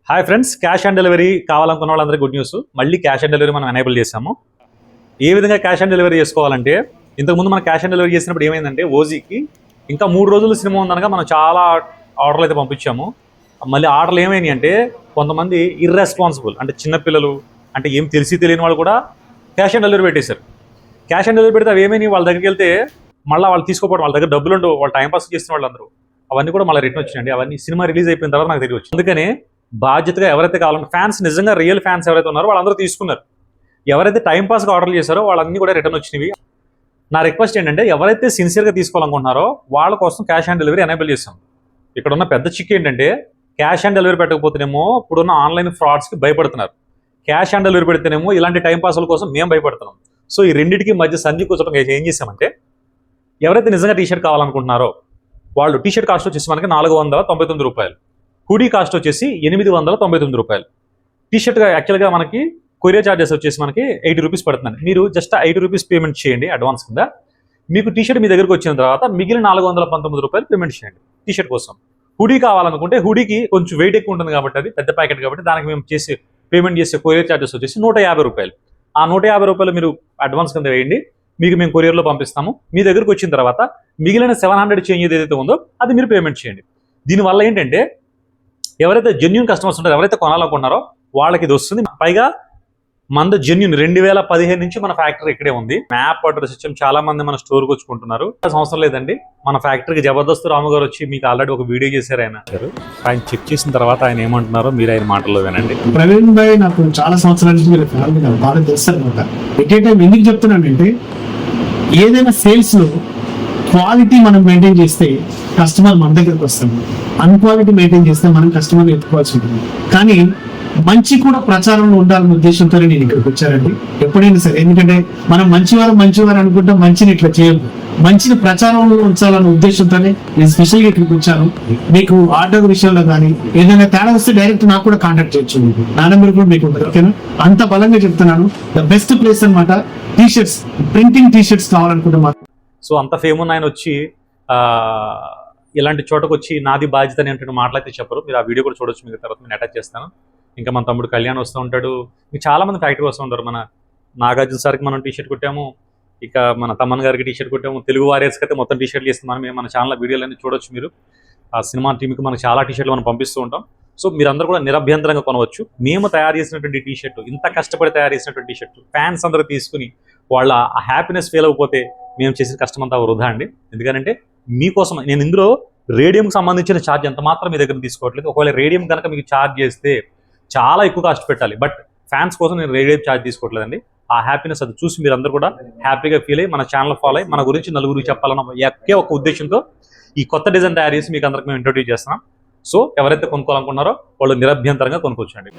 Hi friends, cash on delivery కావాలనుకున్న వాళ్ళందరికీ good news. మళ్ళీ క్యాష్ ఆన్ డెలివరీ మనం ఎనేబుల్ చేసాము. ఏ విధంగా క్యాష్ ఆన్ డెలివరీ చేసుకోవాలంటే, ఇంతకుముందు మనం క్యాష్ ఆన్ డెలివరీ చేసినప్పుడు ఏమైందంటే, ఓజీకి ఇంకా 3 రోజులు సినిమా ఉందనగా మనం చాలా ఆర్డర్లు అయితే పంపించాము. మళ్ళీ ఆర్డర్లు ఏమైనాయి అంటే, కొంతమంది ఇర్రెస్పాన్సిబుల్ అంటే చిన్నపిల్లలు, అంటే ఏం తెలిసి తెలియని వాళ్ళు కూడా క్యాష్ ఆన్ డెలివరీ పెట్టేశారు. క్యాష్ ఆన్ డెలివరీ పెడితే అవి ఏమైనాయి, వాళ్ళ దగ్గరికి వెళ్తే మళ్ళీ వాళ్ళు తీసుకోపోవడం, వాళ్ళ దగ్గర డబ్బులు ఉండవు, వాళ్ళు టైంపాస్ చేసిన వాళ్ళందరూ అవన్నీ కూడా మళ్ళీ రిటర్న్ వచ్చినాయండి. అవన్నీ సినిమా రిలీజ్ అయిపోయిన తర్వాత నాకు తిరిగి వచ్చింది. అందుకని బాధ్యతగా ఎవరైతే కావాలంటే ఫ్యాన్స్, నిజంగా రియల్ ఫ్యాన్స్ ఎవరైతే ఉన్నారో వాళ్ళందరూ తీసుకున్నారు. ఎవరైతే టైంపాస్గా ఆర్డర్లు చేశారో వాళ్ళన్నీ కూడా రిటర్న్ వచ్చినవి. నా రిక్వెస్ట్ ఏంటంటే, ఎవరైతే సిన్సియర్గా తీసుకోవాలనుకుంటున్నారో వాళ్ళ కోసం క్యాష్ ఆన్ డెలివరీ ఎనేబుల్ చేస్తాం. ఇక్కడ ఉన్న పెద్ద చిక్ ఏంటంటే, క్యాష్ ఆన్ డెలివరీ పెట్టకపోతేనేమో ఇప్పుడున్న ఆన్లైన్ ఫ్రాడ్స్కి భయపడుతున్నారు. క్యాష్ ఆన్ డెలివరీ పెడితేనేమో ఇలాంటి టైంపాస్ల కోసం మేము భయపడుతున్నాం. సో ఈ రెండింటికి మధ్య సంధి కూర్చోడం ఏం చేసామంటే, ఎవరైతే నిజంగా టీషర్ట్ కావాలనుకుంటున్నారో వాళ్ళు టీషర్ట్ కాస్ట్ వచ్చేసి మనకి 499 రూపాయలు, హుడీ కాస్ట్ వచ్చేసి 899 రూపాయలు. టీషర్ట్గా యాక్చువల్గా మనకి కొరియర్ ఛార్జెస్ వచ్చేసి మనకి 80 రూపీస్ పడుతుంది. మీరు జస్ట్ 80 రూపీస్ పేమెంట్ చేయండి అడ్వాన్స్ కింద. మీకు టీషర్ట్ మీ దగ్గరకు వచ్చిన తర్వాత మిగిలిన 419 రూపాయలు పేమెంట్ చేయండి టీషర్ట్ కోసం. హుడీ కావాలనుకుంటే హుడీకి కొంచెం వెయిట్ ఎక్కువ ఉంటుంది కాబట్టి, అది పెద్ద ప్యాకెట్ కాబట్టి, దానికి మేము పేమెంట్ చేసే కొరియర్ ఛార్జెస్ వచ్చేసి 150 రూపాయలు. ఆ 150 రూపాయలు మీరు అడ్వాన్స్ కింద వేయండి, మీకు మేము కొరియర్లో పంపిస్తాము. మీ దగ్గరకు వచ్చిన తర్వాత మిగిలిన 700 చేంజ్ ఏదైతే ఉందో అది మీరు పేమెంట్ చేయండి. దీనివల్ల ఏంటంటే, ఎవరైతే జెన్యూన్ కస్టమర్స్ ఉంటారో, ఎవరైతే కొనాలనుకున్నారో వాళ్ళకి ఇది వస్తుంది. పైగా మన జెన్యూన్ 2015 నుంచి మన ఫ్యాక్టరీ ఇక్కడే ఉంది. మ్యాప్ అడ్రస్ ఇచ్చాం, చాలా మంది మన స్టోర్కి వచ్చుకుంటున్నారు. అవసరం లేదండి, మన ఫ్యాక్టరీకి జబర్దస్త్ రాము గారు వచ్చి మీకు ఆల్రెడీ ఒక వీడియో చేశారు. ఆయన చెక్ చేసిన తర్వాత ఆయన ఏమంటున్నారో మీరు ఆయన మాటల్లో వినండి. ప్రవీణ్ భాయ్ నాకు చాలా సంవత్సరాల నుంచి మీరు బాగా తెలుస్తారు అనమాట. ఎందుకు చెప్తున్నానంటే, ఏదైనా సేల్స్ లో క్వాలిటీ మనం మెయింటైన్ చేస్తే కస్టమర్ మన దగ్గరకు వస్తాడు, అన్క్వాలిటీ మెయింటైన్ చేస్తే మనం కస్టమర్ ఎత్తుకోవాల్సి ఉంటుంది. కానీ మంచి కూడా ప్రచారంలో ఉండాలనే ఉద్దేశంతోనే నేను ఇక్కడికి వచ్చానండి. ఎప్పుడైనా సరే, ఎందుకంటే మనం మంచివారు అనుకుంటాం, మంచిని ఇట్లా చేయదు, మంచిని ప్రచారంలో ఉంచాలనే ఉద్దేశంతోనే నేను స్పెషల్గా ఇక్కడికి వచ్చాను. మీకు ఆర్డర్ విషయంలో కానీ ఏదైనా తేడా వస్తే డైరెక్ట్ నాకు కూడా కాంటాక్ట్ చేయొచ్చు, నా నెంబర్ కూడా మీకు ఉంటుంది. ఓకేనా? అంత బలంగా చెప్తున్నాను, ద బెస్ట్ ప్లేస్ అనమాట. టీషర్ట్స్, ప్రింటింగ్ టీషర్ట్స్ కావాలనుకుంటే సో అంత ఫేమ్ ఉన్న ఆయన వచ్చి ఇలాంటి చోటకు వచ్చి నాది బాధ్యత అనేటువంటి మాటలైతే చెప్పరు. మీరు ఆ వీడియో కూడా చూడొచ్చు, మీకు తర్వాత నేను అటాచ్ చేస్తాను. ఇంకా మన తమ్ముడు కళ్యాణ్ వస్తూ ఉంటాడు, మీకు చాలామంది ఫ్యాక్టరీ వస్తూ ఉంటారు. మన నాగార్జున సార్కి మనం టీషర్ట్ కుట్టాము, ఇక మన తమ్మన్ గారికి టీషర్ట్ కుట్టాము, తెలుగు వారియర్స్కి అయితే మొత్తం టీషర్ట్లు ఇస్తున్నాం. మేము మన ఛానల్ వీడియోలన్నీ చూడొచ్చు. మీరు ఆ సినిమా టీంకి మనకు చాలా టీషర్ట్లు మనం పంపిస్తూ ఉంటాం. సో మీరందరూ కూడా నిరభ్యంతరంగా కొనవచ్చు. మేము తయారు చేసినటువంటి టీషర్ట్, ఇంత కష్టపడి తయారు చేసినటువంటి టీషర్ట్ ఫ్యాన్స్ అందరూ తీసుకుని వాళ్ళ ఆ హ్యాపీనెస్ ఫీల్ అయిపోతే మేము చేసిన కష్టం అంతా వృధా అండి. ఎందుకంటే మీకోసం నేను ఇందులో రేడియంకి సంబంధించిన ఛార్జ్ ఎంత మాత్రం మీ దగ్గర తీసుకోవట్లేదు. ఒకవేళ రేడియం కనుక మీకు ఛార్జ్ చేస్తే చాలా ఎక్కువ కాస్ట్ పెట్టాలి, బట్ ఫ్యాన్స్ కోసం నేను రేడియం ఛార్జ్ తీసుకోవట్లేదండి. ఆ హ్యాపీనెస్ అది చూసి మీరందరూ కూడా హ్యాపీగా ఫీల్ అయ్యి మన ఛానల్ ఫాలో అయ్యి మన గురించి నలుగురికి చెప్పాలన్న ఒకే ఒక ఉద్దేశంతో ఈ కొత్త డిజైన్ తయారు చేసి మీకు అందరికి మేము ఇంట్రొడ్యూస్ చేస్తున్నాం. సో ఎవరైతే కొనుక్కోవాలనుకున్నారో వాళ్ళు నిరభ్యంతరంగా కొనుక్కోవచ్చండి.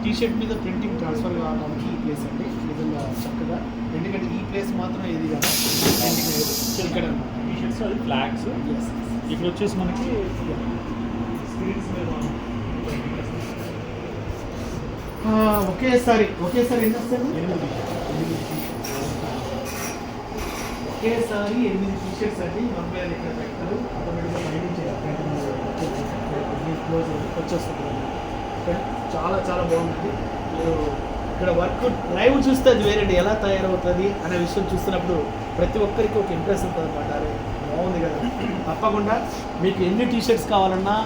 టీషర్ట్ మీద ప్రింటింగ్ ట్రాన్స్ఫర్ కావడానికి ఈ ప్లేస్ అండి నిజంగా చక్కగా. ఎందుకంటే ఈ ప్లేస్ మాత్రం ఇది కదా ప్రింటింగ్ ఇక్కడ టీషర్ట్స్, అది ఫ్లాగ్స్. ఇక్కడ వచ్చేసి మనకి స్క్రీన్స్ మీద ఒకేసారి ఎన్ని వస్తాయి? ఒకేసారి 8 టీషర్ట్స్ అండి. మన మీద ఇక్కడ పెట్టారు, ఆటోమేటిక్గా క్లోజ్ వచ్చేస్తుంది. చాలా చాలా బాగుంటుంది. మీరు ఇక్కడ వర్క్ లైవ్ చూస్తే అది వేరండి, ఎలా తయారవుతుంది అనే విషయం చూస్తున్నప్పుడు ప్రతి ఒక్కరికి ఒక ఇంట్రెస్ట్ ఉంటుంది అనమాట. బాగుంది కదా. తప్పకుండా మీకు ఎన్ని టీషర్ట్స్ కావాలన్నా,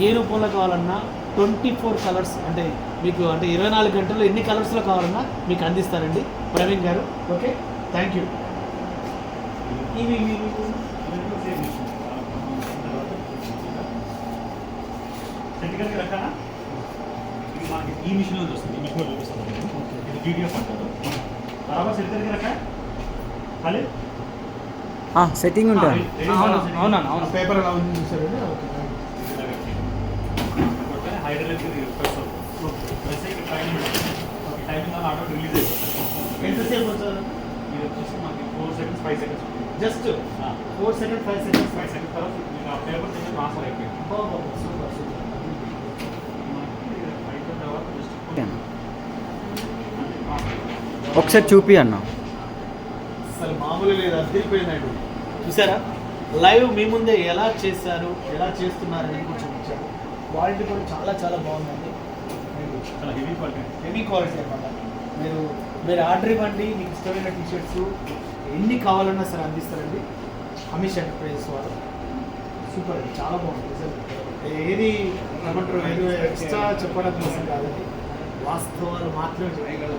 ఏ రూపంలో కావాలన్నా 24 కలర్స్ అంటే మీకు 24 గంటల్లో ఎన్ని కలర్స్లో కావాలన్నా మీకు అందిస్తారండి ప్రవీణ్ గారు. Okay, thank you. ఇవి మనకి ఈ మిషన్లో చూస్తుంది, ఈ మిషన్లో చూపిస్తుంది. ఇది జీడిఎఫ్ అంటారు. బరాబర్ సెట్ దగ్గర ఖాళీ సెట్టింగ్ ఉంటుంది. అవునా పేపర్ ఎలా ఉంది చూసారు? హైడ్రోలిక్ టైమింగ్ ఆర్డర్ రిలీజ్ అయిపోతుంది. ఎంతసేపు వచ్చారు? ఇది వచ్చేసి మనకి 4 seconds 5 seconds just 4 seconds 5 seconds తర్వాత మీకు ఆ పేపర్ చేసి ట్రాన్స్ఫర్ అయిపోయింది. Super super. ఒకసారి చూపి అన్న. అసలు మామూలు లేదు, అద్దరిపోయిందండి. చూసారా లైవ్ మీ ముందే ఎలా చేస్తారు, ఎలా చేస్తున్నారు అనేది కూడా చూపించారు. క్వాలిటీ కూడా చాలా చాలా బాగుందండి. హెవీ క్వాలిటీ అనమాట. మీరు ఆర్డర్ ఇవ్వండి, మీకు ఇష్టమైన టీషర్ట్స్ ఎన్ని కావాలన్నా సరే అందిస్తారండి. అమిష్ ఎంటర్ప్రైజెస్ వారు సూపర్ అండి, చాలా బాగుంది. ఏది ఏమంటారు, ఏదో ఎక్స్ట్రా చెప్పడం కోసం కాదండి, వాస్తవాలు మాత్రమే చెప్పగలరు.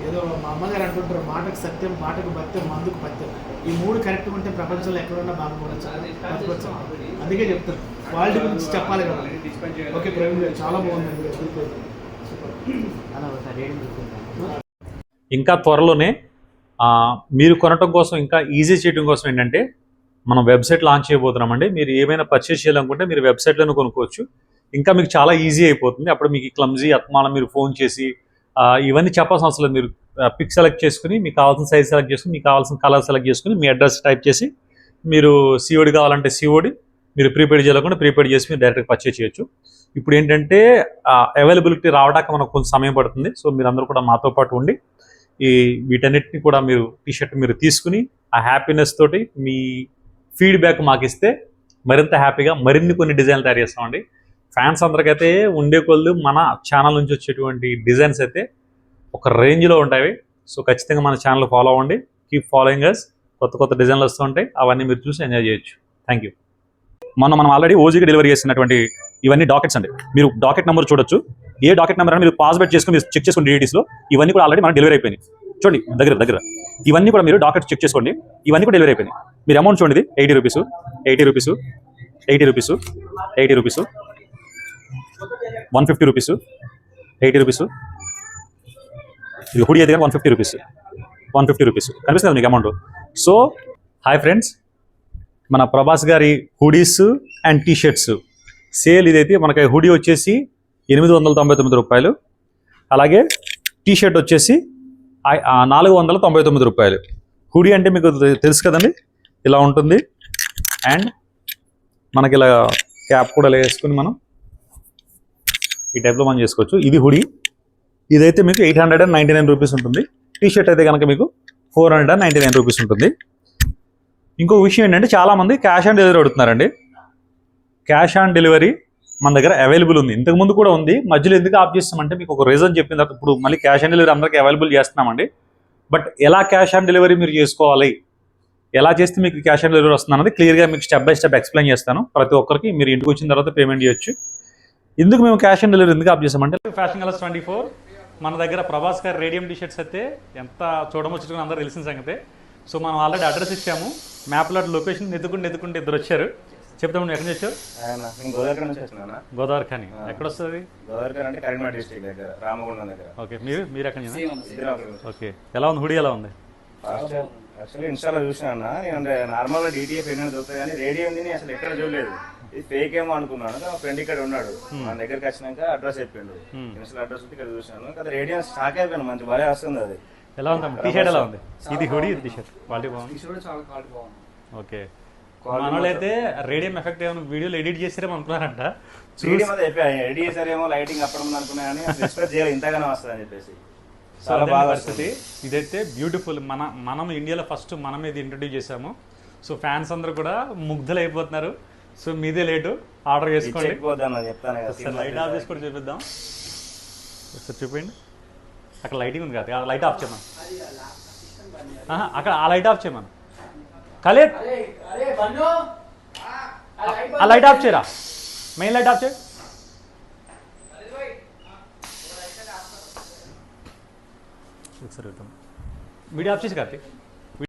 ఏదో మా అమ్మగారు అంటుంటారు, మాటకు సత్యం, మాటకు భత్యం, మందుకు పత్యం. ఈ మూడు కరెక్ట్గా ఉంటే ప్రపంచంలో ఎక్కడున్నా బాగుపడచ్చు. అందుకే చెప్తాను, క్వాలిటీ గురించి చెప్పాలి కదా. ఓకే ప్రవీణ్ గారు, చాలా బాగుందండి. ఇంకా త్వరలోనే మీరు కొనటం కోసం, ఇంకా ఈజీ చేయడం కోసం ఏంటంటే మనం వెబ్సైట్ లాంచ్ చేయబోతున్నామండి. మీరు ఏమైనా పర్చేస్ చేయాలనుకుంటే మీరు వెబ్సైట్లోనే కొనుక్కోవచ్చు. ఇంకా మీకు చాలా ఈజీ అయిపోతుంది. అప్పుడు మీకు క్లమ్జీ అత్మానం మీరు ఫోన్ చేసి ఇవన్నీ చెప్పాల్సిన అవసరం లేదు. మీరు పిక్ సెలెక్ట్ చేసుకుని, మీకు కావాల్సిన సైజ్ సెలెక్ట్ చేసుకుని, మీకు కావాల్సిన కలర్ సెలెక్ట్ చేసుకుని, మీ అడ్రస్ టైప్ చేసి, మీరు సిఓడి కావాలంటే సిఓడి, మీరు ప్రీపెయిడ్ చేయాలనుకుంటే ప్రీపెయిడ్ చేసి మీరు డైరెక్ట్గా పర్చేస్ చేయొచ్చు. ఇప్పుడు ఏంటంటే అవైలబిలిటీ రావడానికి మనకు కొంచెం సమయం పడుతుంది. సో మీరు అందరూ కూడా మాతో పాటు ఉండి వీటన్నిటిని కూడా మీరు టీషర్ట్ మీరు తీసుకుని ఆ హ్యాపీనెస్ తోటి మీ ఫీడ్బ్యాక్ మాకు ఇస్తే మరింత హ్యాపీగా మరిన్ని కొన్ని డిజైన్లు తయారు చేస్తామండి. ఫ్యాన్స్ అందరికైతే ఉండే కొద్ది మన ఛానల్ నుంచి వచ్చేటువంటి డిజైన్స్ అయితే ఒక రేంజ్లో ఉంటాయి. సో ఖచ్చితంగా మన ఛానల్ ఫాలో అవ్వండి. Keep following us. కొత్త కొత్త డిజైన్లు వస్తూ ఉంటాయి, అవన్నీ మీరు చూసి ఎంజాయ్ చేయొచ్చు. Thank you. మనం ఆల్రెడీ ఓజీకి డెలివరీ చేసినటువంటి ఇవన్నీ డాకెట్స్ అండి. మీరు డాకెట్ నెంబర్ చూడొచ్చు. ఏ డాకెట్ నెంబర్ అని మీరు పాస్బెట్ చేసుకుని మీరు చెక్ చేసుకోండి. డీటీస్లో ఇవన్నీ కూడా ఆల్రెడీ మనకి డెలివరీ అయిపోయినాయి. చూడండి దగ్గర ఇవన్నీ కూడా మీరు డాకెట్ చెక్ చేసుకోండి. ఇవన్నీ కూడా డెలివరీ అయిపోయినాయి. మీరు అమౌంట్ చూడండి, 80 rupees, 80 rupees, 80 rupees, 80 rupees, 150 rupees, 80 rupees. ఇది హుడీ అయితే కానీ 150 రూపీస్, 150 రూపీస్ కనిపిస్తుంది మీకు అమౌంట్. సో హాయ్ ఫ్రెండ్స్, మన ప్రభాస్ గారి హుడీస్ అండ్ టీషర్ట్స్ సేల్ ఇదైతే మనకి హుడీ వచ్చేసి 899 రూపాయలు, అలాగే టీషర్ట్ వచ్చేసి 499 రూపాయలు. హుడీ అంటే మీకు తెలుసు కదండి, ఇలా ఉంటుంది. అండ్ మనకి ఇలా క్యాప్ కూడా వేసుకుని మనం ఈ టైప్లో మనం చేసుకోవచ్చు. ఇది హుడీ, ఇదైతే మీకు 899 రూపీస్ ఉంటుంది. టీషర్ట్ అయితే కనుక మీకు 499 రూపీస్ ఉంటుంది. ఇంకో విషయం ఏంటంటే చాలామంది క్యాష్ ఆన్ డెలివరీ అడుగుతున్నారండి. క్యాష్ ఆన్ డెలివరీ మన దగ్గర అవైలబుల్ ఉంది, ఇంతకుముందు కూడా ఉంది. మధ్యలో ఎందుకు ఆఫ్ చేస్తామంటే మీకు ఒక రీజన్ చెప్పిన తర్వాత ఇప్పుడు మళ్ళీ క్యాష్ ఆన్ డెలివరీ అందరికీ అవైలబుల్ చేస్తున్నామండి. బట్ ఎలా క్యాష్ ఆన్ డెలివరీ మీరు చేసుకోవాలి, ఎలా చేస్తే మీకు క్యాష్ ఆన్ డెలివరీ వస్తుంది అన్నది క్లియర్గా మీకు స్టెప్ బై స్టెప్ ఎక్స్ప్లెయిన్ చేస్తాను. ప్రతి ఒక్కరికి మీరు ఇంటికి వచ్చిన తర్వాత పేమెంట్ చేయొచ్చు. ఎందుకు మేము క్యాష్ ఆన్ డెలివరీ ఎందుకు ఆఫ్ చేస్తామంటే ఫ్యాషన్ కలర్స్ 24 మన దగ్గర ప్రభాస్ గారి రేడియం టీషర్ట్స్ అయితే ఎంత చూడముచ్చుకుని అందరూ తెలిసిన సంగతే. సో మనం ఆల్రెడీ అడ్రస్ ఇచ్చాము, మ్యాప్లో లొకేషన్ ఎదుకుంటే ఇద్దరు వచ్చారు. చెప్తాము, నువ్వు ఎక్కడి నుంచి వచ్చావు? గోదావరి నుంచి వచ్చినా. గోదావరి ఖాని ఎక్కడ వస్తుంది? గోదావరి అంటే కరీంనగర్ డిస్ట్రిక్ట్ దగ్గర, రామగుండం దగ్గర. ఓకే, మీరు ఎక్కడి నుంచి? ఓకే, ఎలా ఉంది హుడీ, ఎలా ఉంది? యాక్చువల్లీ ఇన్స్టాలో చూసినా అన్న, నేను నార్మల్గా డిటిఎఫ్ ఏంటంటే దొరుకుతుంది కానీ రేడియో ఉంది అసలు ఎక్కడ చూడలేదు. ఇది ఫేక్ ఏమో అనుకున్నాను. మా ఫ్రెండ్ ఇక్కడ ఉన్నాడు, మన దగ్గరికి వచ్చినాక అడ్రస్ చెప్పిండు. ఇన్స్టా అడ్రస్ ఇక్కడ చూసాను కదా, రేడియో స్టాక్ అయిపోయాను, మంచి బాగా వస్తుంది. అది ఎలా ఉంది టీషర్ట్, ఎలా ఉంది? ఇది హుడీ, ఇది టీషర్ట్ క్వాలిటీ బాగుంది. ఓకే, మనోళ్ళు అయితే రేడియం ఎఫెక్ట్ ఏమైనా వీడియోలు ఎడిట్ చేసారేమో అనుకున్నారంట. ఎడిట్ చేసారేమో, లైటింగ్ అప్పటి ముందు అనుకున్నా కానీ ఎక్స్పెక్ట్ చేయాలి ఇంతగానే వస్తుంది అని చెప్పేసి. చాలా బాగా పరిస్థితి. ఇదైతే బ్యూటిఫుల్. మనం ఇండియాలో ఫస్ట్ మనం ఇది ఇంట్రడ్యూస్ చేసాము. సో ఫ్యాన్స్ అందరూ కూడా ముగ్ధులు అయిపోతున్నారు. సో మీదే లేటు, ఆర్డర్ చేసుకోండి. లైట్ ఆఫ్ చేసి కూడా చూపిద్దాం, ఒకసారి చూపించండి. అక్కడ లైటింగ్ ఉంది కదా, లైట్ ఆఫ్ చేయమను. అక్కడ ఆ లైట్ ఆఫ్ చేయమను. కలేట్ ఆ లైట్ ఆఫ్ చేయరా, మెయిన్ లైట్ ఆఫ్ చేయి. ఒకసారి వీడియో ఆఫ్ చేసి కార్తీక్.